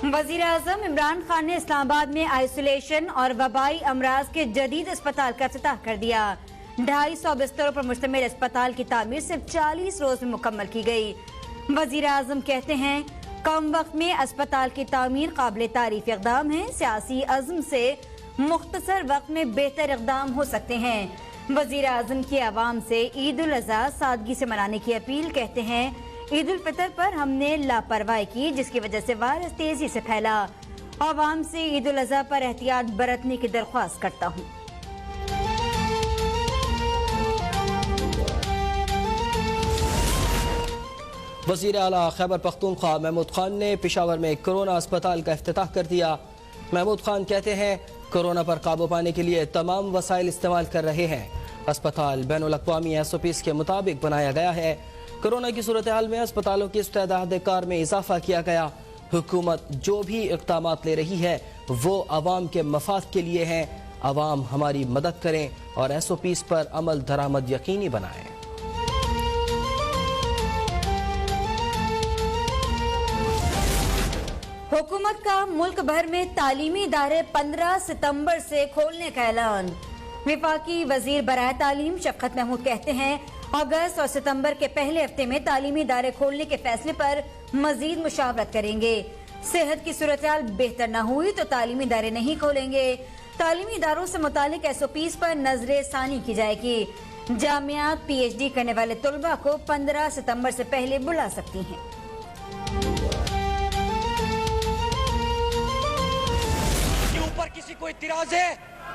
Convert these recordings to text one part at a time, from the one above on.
वजीर आजम इमरान खान ने इस्लामाबाद में आइसोलेशन और वबाई अमराज के जदीद अस्पताल का इफ्तिताह कर दिया। 250 बिस्तरों पर मुश्तमिल अस्पताल की तामीर सिर्फ 40 रोज में मुकम्मल की गई। वजीर आजम कहते हैं कम वक्त में अस्पताल की तामीर काबिल तारीफ इक़दाम है। सियासी अज़्म से मुख्तसर वक्त में बेहतर इक़दाम हो सकते हैं। वजीर आजम की आवाम से ईद उल अज़हा सादगी से मनाने की अपील। कहते हैं ईद उल फितर पर हमने लापरवाही की जिसकी वजह से वायरस तेजी से फैला। आवाम से ईद उल अज़हा पर एहतियात बरतने की दरख्वास्त करता हूँ। वज़ीर आला खैबर पख्तूनख्वा महमूद खान ने पेशावर में कोरोना अस्पताल का इफ्तिताह कर दिया। महमूद खान कहते हैं कोरोना पर काबू पाने के लिए तमाम वसाइल इस्तेमाल कर रहे हैं। अस्पताल बैनुल अक़वामी SOPs के मुताबिक बनाया गया है। कोरोना की सूरत हाल में अस्पतालों की इस्तेदाद कार में इजाफा किया गया। हुकूमत जो भी इक़दाम ले रही है वो अवाम के मफाद के लिए है। अवाम हमारी मदद करें और SOPs पर अमल दरामद यकीनी बनाएं। हुकूमत का मुल्क भर में तालीमी इदारे 15 सितंबर से खोलने का ऐलान। विफाकी वजीर बराए तालीम शफकत महमूद कहते हैं अगस्त और सितंबर के पहले हफ्ते में तालीमी इदारे खोलने के फैसले पर मजीद मुशावरत करेंगे। सेहत की सूरत-ए-हाल बेहतर न हुई तो तालीमी इदारे नहीं खोलेंगे। तालीमी इदारों से मुतालिक SOPs पर नजर सानी की जाएगी। जामियात PhD करने वाले तुलबा को 15 सितंबर से पहले बुला सकती हैं। ऊपर किसी को इतराज है?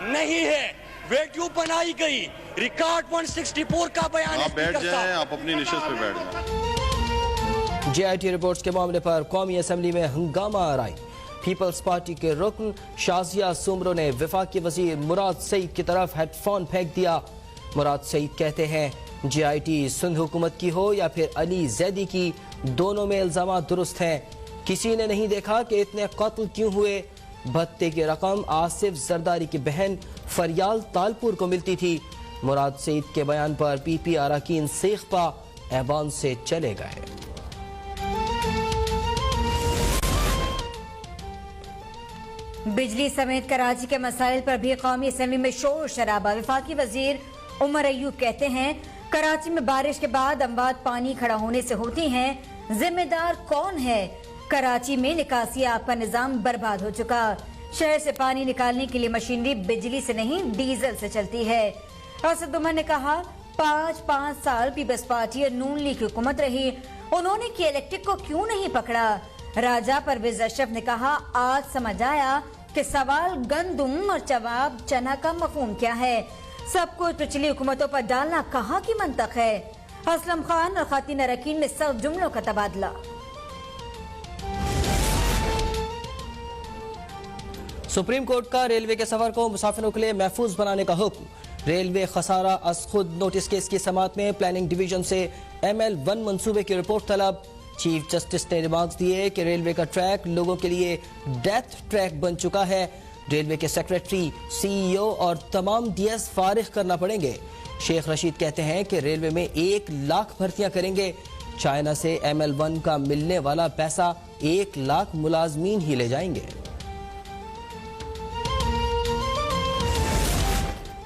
नहीं है। वीडियो बनाई गई, रिकॉर्ड 164 का बयान। आप बैठ जाएं, आप अपनी निशस्त पे बैठ जाएं। JIT रिपोर्ट्स के मामले पर कौमी असम्बली में हंगामा आराई। पीपल्स पार्टी के रुकन शाजिया सुमरो ने वफाकी वजीर मुराद सईद की तरफ हेडफोन फेंक दिया। मुराद सईद कहते हैं JIT सिंध हुकूमत की हो या फिर अली जैदी की, दोनों में इल्जाम दुरुस्त हैं। किसी ने नहीं देखा कि इतने कत्ल क्यों हुए। भत्ते की रकम आसिफ जरदारी की बहन फरियाल तालपुर को मिलती थी। मुराद सईद के बयान पर PP अरकान सेखपा ऐवान से चले गए। बिजली समेत कराची के मसाइल पर भी कौमी असम्बली में शोर शराबा। वफाकी वजीर उमर अयूब कहते हैं कराची में बारिश के बाद अमवात पानी खड़ा होने से होती हैं, जिम्मेदार कौन है? कराची में निकासी आब का निजाम बर्बाद हो चुका। शहर से पानी निकालने के लिए मशीनरी बिजली से नहीं डीजल से चलती है। असद उमर ने कहा 5 साल पीपल्स पार्टी और नून लीग की हुकूमत रही, उन्होंने की इलेक्ट्रिक को क्यों नहीं पकड़ा? राजा परवेज अशरफ ने कहा आज समझ आया कि सवाल गंदुम और जवाब चना का मफहूम क्या है। सब कुछ पिछली हुकूमतों पर डालना कहाँ की मंतक है? असलम खान और खातिन अरकान में सब जुमलों का तबादला। सुप्रीम कोर्ट का रेलवे के सफर को मुसाफिरों के लिए महफूज बनाने का हुक्म। रेलवे खसारा अज खुद नोटिस केस की समाअत में प्लानिंग डिवीजन से ML1 मंसूबे की रिपोर्ट तलब। चीफ जस्टिस ने रिमार्क्स दिए कि रेलवे का ट्रैक लोगों के लिए डेथ ट्रैक बन चुका है। रेलवे के सेक्रेटरी, CEO और तमाम DS फारिग करना पड़ेंगे। शेख रशीद कहते हैं कि रेलवे में 1 लाख भर्तियां करेंगे। चाइना से ML1 का मिलने वाला पैसा 1 लाख मुलाजमीन ही ले जाएंगे।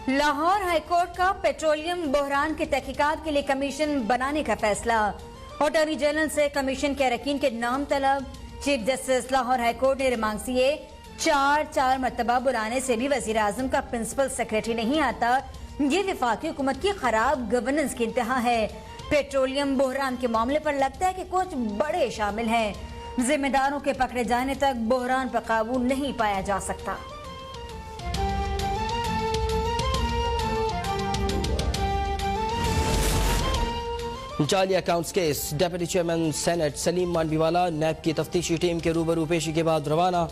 लाहौर हाईकोर्ट का पेट्रोलियम बहरान की तहकीकात के लिए कमीशन बनाने का फैसला। अटॉर्नी जनरल से कमीशन के अरकान के नाम तलब। चीफ जस्टिस लाहौर हाईकोर्ट ने रिमार्क्स दिए 4 मरतबा बुलाने से भी वजीर आजम का प्रिंसिपल सेक्रेटरी नहीं आता। ये वफाकी हुकूमत की खराब गवर्नेंस की इंतहा है। पेट्रोलियम बहरान के मामले पर लगता है कि कुछ बड़े शामिल हैं। जिम्मेदारों के पकड़े जाने तक बहरान पर काबू नहीं पाया जा सकता। जाली accounts case. Deputy chairman senate Saleem Mandviwalla NAB की तफ्तीशी टीम के रूबरू पेशी के बाद रवाना।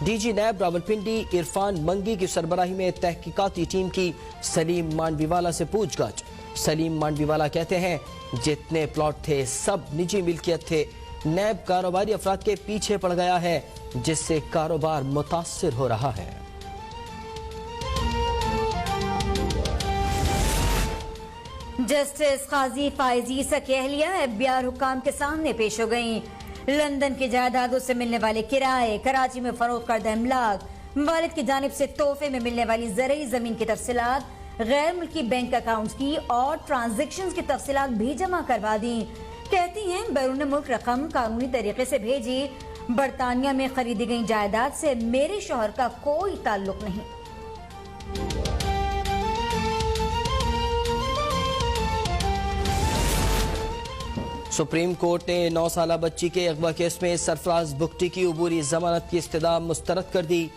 DG नैब रावलपिंडी इरफान मंगी की सरबराही में तहकीकाती टीम की सलीम मांडवीवाला से पूछताछ। सलीम मांडवीवाला कहते हैं जितने प्लॉट थे सब निजी मिल्कियत थे। नैब कारोबारी अफराद के पीछे पड़ गया है जिससे कारोबार मुतासिर हो रहा है। जस्टिस काजी फायजी ईसा की अहलिया FBI हुकाम के सामने पेश हो गयी। लंदन की जायदादों से मिलने वाले किराए, कराची में फरोख्त करदा इमलाक, वालिद की जानिब से तोहफे में मिलने वाली ज़रई ज़मीन की तफसीलात, गैर मुल्की बैंक अकाउंट्स की और ट्रांजेक्शन्स की तफसीलात भी जमा करवा दी। कहती हैं बैरून मुल्क रकम कानूनी तरीके से भेजी। बरतानिया में खरीदी गई जायदाद से मेरे शौहर का कोई ताल्लुक नहीं। सुप्रीम कोर्ट ने 9 साला बच्ची के अगवा केस में सरफराज बुगटी की अबूरी जमानत की इस्तदा मुस्तरद कर दी।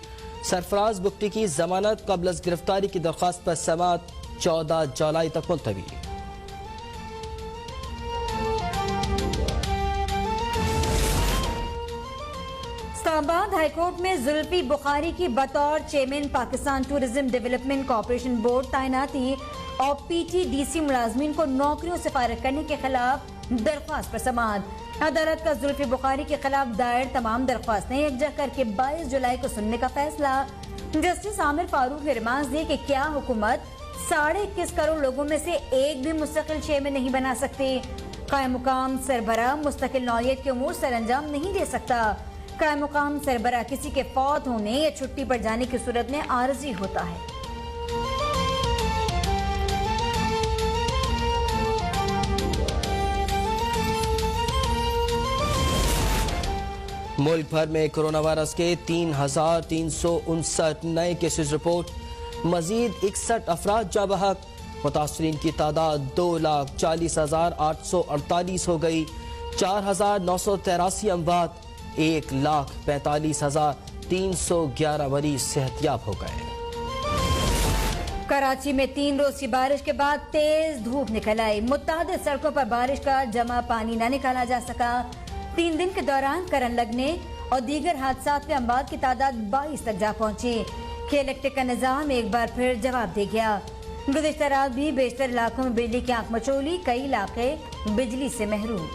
सरफराज बुगटी की जमानत कबल अज़ गिरफ्तारी की दरख्वास्त पर समाअत 14 जुलाई तक मुलतवी। इस्लामाबाद हाईकोर्ट में जुल्फी बुखारी की बतौर chairman Pakistan tourism development corporation board तैनाती और PTDC मुलाजमीन को नौकरियों से फारिग करने के खिलाफ दरख्वास्त पर समाअत। अदालत का जुल्फी बुखारी के खिलाफ दायर तमाम दरख्वास्तें यकजा करके 22 जुलाई को सुनने का फैसला। जस्टिस आमिर फारूक ने रिमांड दिए कि क्या हुकूमत 21.5 करोड़ लोगों में से एक भी मुस्तकिल चेयरमैन नहीं बना सकती। कायम मुकाम सरबराह मुस्तकिल नौयत के उमूर सर अंजाम नहीं दे सकता। कायम मुकाम सरबराह किसी के फौत होने या छुट्टी पर जाने की सूरत में आरजी होता है। मुल्क भर में कोरोना वायरस के 3,359 नए केसेस रिपोर्ट। मजीद 61 अफराद जा बहक। मुतासरीन की तादाद 2,40,848 हो गई। 4,983 अमवात, 1,45,311 मरीज सेहतयाब हो गए। कराची में 3 रोज की बारिश के बाद तेज धूप निकल आई। मुत्तादिद सड़कों पर बारिश का जमा पानी न निकाला जा सका। 3 दिन के दौरान करंट लगने और दीगर हादसात में अमवात की तादाद 22 तक जा पहुंची। इलेक्ट्रिक का निजाम एक बार फिर जवाब दे गया। गुज़िश्ता रात भी बेशतर इलाकों में बिजली की आंख मचोली, कई इलाके बिजली से महरूम।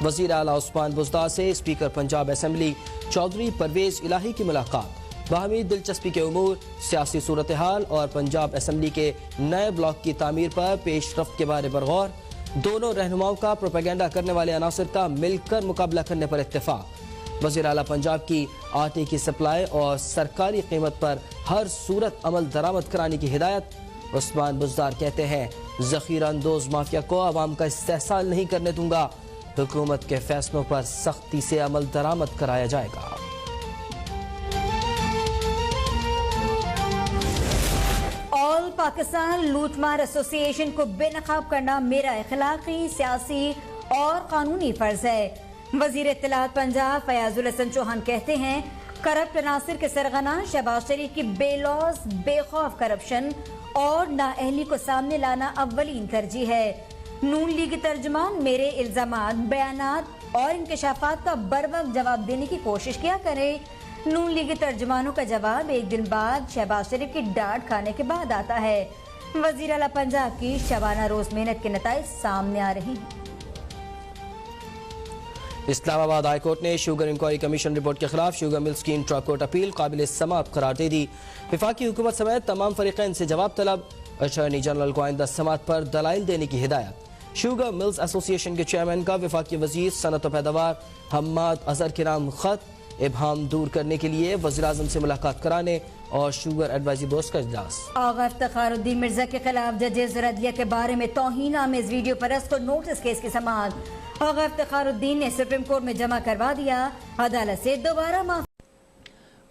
वज़ीर आला उस्मान बुज़दार से स्पीकर पंजाब असेंबली चौधरी परवेज इलाही की मुलाकात। बाहमी दिलचस्पी के उमूर, सियासी सूरत हाल और पंजाब असेंबली के नए ब्लॉक की तामीर पर पेशरफ्त के बारे पर गौर। दोनों रहनुमाओं का प्रोपेगेंडा करने वाले अनासर का मिलकर मुकाबला करने पर इत्तेफाक। वज़ीर आला पंजाब की आटे की सप्लाई और सरकारी कीमत पर हर सूरत अमल दरामद कराने की हिदायत। उस्मान बुज़दार कहते हैं, ज़ख़ीरा अंदोज़ माफिया को आवाम का इस्तेहसाल नहीं करने दूंगा। हुकूमत के फैसलों पर सख्ती से अमल दरामद कराया जाएगा। ऑल पाकिस्तान लूटमार एसोसिएशन को बेनकाब करना मेरा अखलाकी, सियासी और कानूनी फर्ज है। वजीर इत्तलात पंजाब फयाजुल हसन चौहान कहते हैं, करप्ट अनासिर के सरगना शहबाज शरीफ की बेलौस बेखौफ करप्शन और नाअहली को सामने लाना अव्वलीन तरजीह है। नून लीग तर्जुमान मेरे इल्जामात, बयानात और इंकशाफात का बरवक्त जवाब देने की कोशिश किया करें। नून लीग तर्जुमानों का जवाब एक दिन बाद शहबाज शरीफ की डांट खाने के बाद आता है। वजीर आला पंजाब की शबाना रोज मेहनत के नताइज सामने आ रहे हैं। इस्लामाबाद हाई कोर्ट ने शुगर इंक्वायरी कमीशन रिपोर्ट के खिलाफ शुगर मिल्स की इंट्रा कोर्ट अपील काबिल समाअत करार दे दी। वफाकी हुकूमत समेत तमाम फरीक़ैन से जवाब तलब। अटॉर्नी जनरल को आइंदा समाअत पर दलाइल देने की हिदायत। शुगर मिल्स एसोसिएशन के चेयरमैन का वफाकी वजीर सनत और पैदावार हम्माद अजहर के नाम खत। इबहम दूर करने के लिए वज़ीर-ए-आज़म से मुलाकात कराने और शुगर एडवाइजरी बोर्ड का इजलास। आगा इफ्तिखारुद्दीन मिर्जा के खिलाफ जजेज रदिया के बारे में तौहीन आमेज वीडियो परस्त को नोटिस केस की समाअत। आगा इफ्तिखारुद्दीन ने सुप्रीम कोर्ट में जमा करवा दिया। अदालत से दोबारा माफी।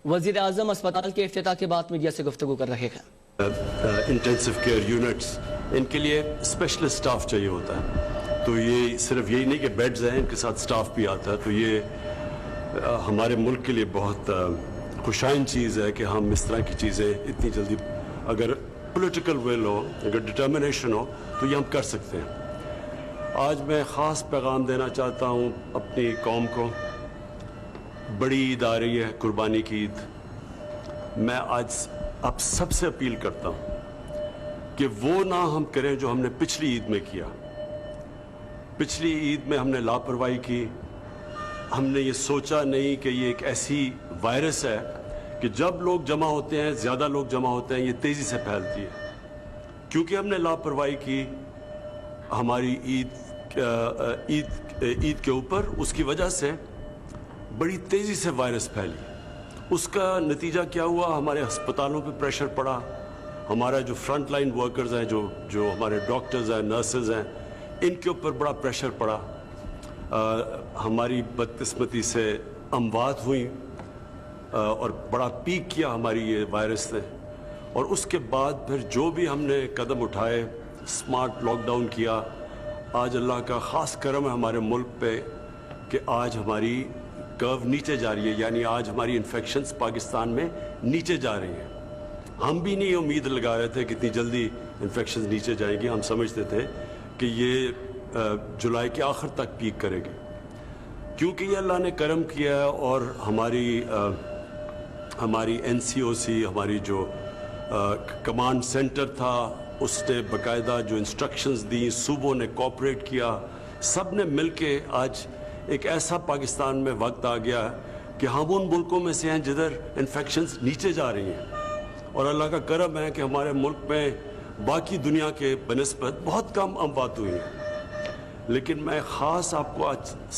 वज़ीर-ए-आज़म अस्पताल के इफ्तिताह के बाद मीडिया से गुफ्तगू कर रहे हैं। इंटेंसिव केयर यूनिट्स, इनके लिए स्पेशलिस्ट स्टाफ चाहिए होता है। तो ये सिर्फ यही नहीं कि बेड्स हैं, इनके साथ स्टाफ भी आता है। तो ये हमारे मुल्क के लिए बहुत खुशाइन चीज़ है कि हम इस तरह की चीज़ें इतनी जल्दी, अगर पॉलिटिकल विल हो, अगर डिटर्मिनेशन हो, तो ये हम कर सकते हैं। आज मैं ख़ास पैगाम देना चाहता हूँ अपनी कौम को। बड़ी ईद आ रही है, कुर्बानी की ईद। मैं आज आप सबसे अपील करता हूँ कि वो ना हम करें जो हमने पिछली ईद में किया। पिछली ईद में हमने लापरवाही की। हमने ये सोचा नहीं कि ये एक ऐसी वायरस है कि जब लोग जमा होते हैं, ज़्यादा लोग जमा होते हैं, ये तेज़ी से फैलती है। क्योंकि हमने लापरवाही की हमारी ईद के ऊपर, उसकी वजह से बड़ी तेज़ी से वायरस फैली। उसका नतीजा क्या हुआ? हमारे अस्पतालों पे प्रेशर पड़ा, हमारा जो फ्रंट लाइन वर्कर्स हैं, जो हमारे डॉक्टर्स हैं, नर्सेज हैं, इनके ऊपर बड़ा प्रेशर पड़ा। हमारी बदकिस्मती से अमवात हुई और बड़ा पीक किया हमारी ये वायरस ने। और उसके बाद फिर जो भी हमने कदम उठाए, स्मार्ट लॉकडाउन किया, आज अल्लाह का ख़ास करम है हमारे मुल्क पे कि आज हमारी कर्व नीचे जा रही है, यानी आज हमारी इन्फेक्शंस पाकिस्तान में नीचे जा रही हैं। हम भी नहीं उम्मीद लगा रहे थे कि इतनी जल्दी इन्फेक्शंस नीचे जाएंगी। हम समझते थे कि ये जुलाई के आखिर तक पीक करेगी। क्योंकि ये अल्लाह ने करम किया है और हमारी NCOC, हमारी जो कमांड सेंटर था, उसने बाकायदा जो इंस्ट्रक्शंस दी, सूबों ने कोऑपरेट किया, सब ने मिल के आज एक ऐसा पाकिस्तान में वक्त आ गया कि हम उन मुल्कों में से हैं जिधर इन्फेक्शंस नीचे जा रही हैं। और अल्लाह का करम है कि हमारे मुल्क में बाकी दुनिया के बनिस्बत बहुत कम अमवात हुई हैं। लेकिन मैं ख़ास आपको आज